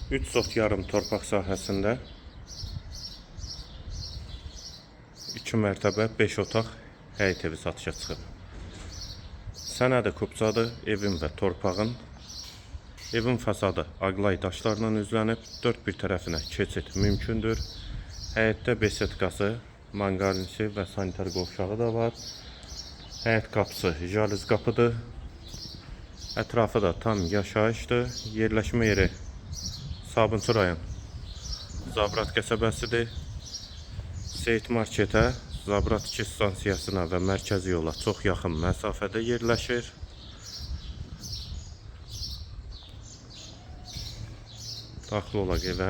3 sot yarım torpaq sahəsində 2 mərtəbə 5 otaq həyət evi satışa çıxıb. Sənədi kupçadır, evin və torpağın. Evin fasadı aqlay daşlarla üzlənib, dörd bir tərəfinə keçid mümkündür. Həyətdə besetkası, manqalinsi və sanitar qovşağı da var. Həyət qapısı jaliz qapıdır. Ətrafı da tam yaşayışdır. Yerləşmə yeri Sabunçu rayon Zabrat qəsəbəsidir. Seyit marketə, Zabrat 2 stansiyasına və mərkəzi yola çox yaxın məsafədə yerləşir. Daxil olaq evə.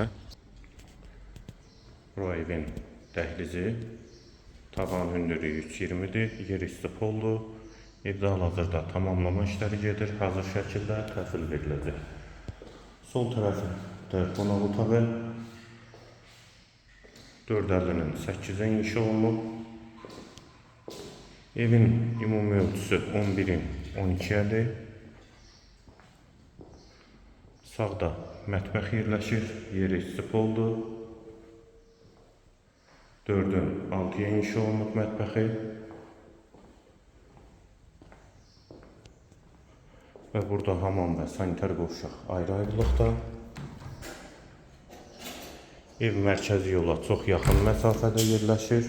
Bu evin dəhlizi, tavan hündürlüyü 320-dir, yer isti poldur. Evdə hal-hazırda tamamlama işləri gedir, hazır şəkildə təhvil veriləcək. Sol tərəfdə qonaq otağı 450-nin 8-ə inşa olunub. Evin ümumi ölçüsü 11-in 12-ədir. Sağda mətbəx yerləşir, yeri isti poldur. 4-ün 6-ya inşa olunub mətbəxi. Və burada hamam və sanitar qovşaq ayrı-ayrılıqda. Ev mərkəzi yola çox yaxın məsafədə yerləşir.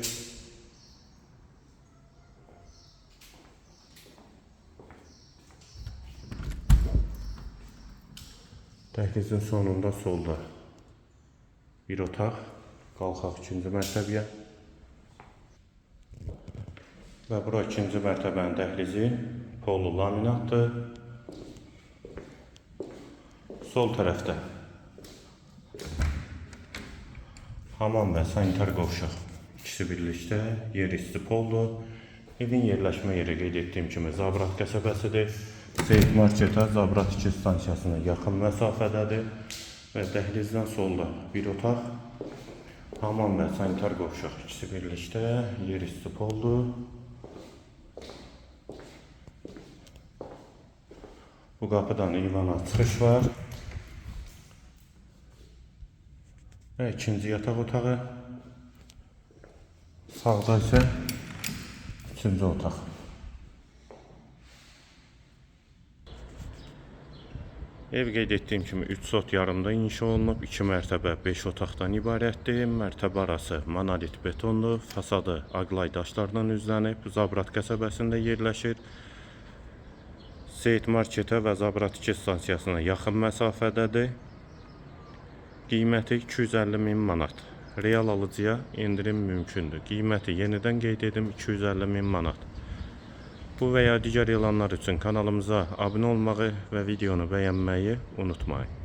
Dəhlizin sonunda solda bir otaq, qalxaq 2-ci mərtəbəyə. Və bura 2-ci mərtəbənin dəhlizi pollu laminatdır. Sol tərəfdə hamam və sanitar qovşaq ikisi birlikdə, yer isti poldur. Evin yerləşmə yeri qeyd etdiyim kimi Zabrat qəsəbəsidir. Seyit marketə, Zabrat 2 stansiyasına yaxın məsafədədir. Və dəhlizdən solda bir otaq, hamam və sanitar qovşaq ikisi birlikdə, yer isti poldur. Bu qapıdan ivana çıxış var. Və ikinci yataq otağı. Sağda isə üçüncü otaq. Ev qeyd etdiyim kimi 3 sot yarımda inşa olunub, 2 mərtəbə 5 otaqdan ibarətdir. Mərtəbə arası monolit betondur, fasadı aqlay daşlarla üzlənib, Zabrat qəsəbəsində yerləşir. Seyit marketə və Zabrat 2 stansiyasına yaxın məsafədədir. Qiyməti 250.000 manat. Real alıcıya indirim mümkündür. Qiyməti yenidən qeyd edim 250.000 manat. Bu və ya digər elanlar üçün kanalımıza abunə olmağı və videonu bəyənməyi unutmayın.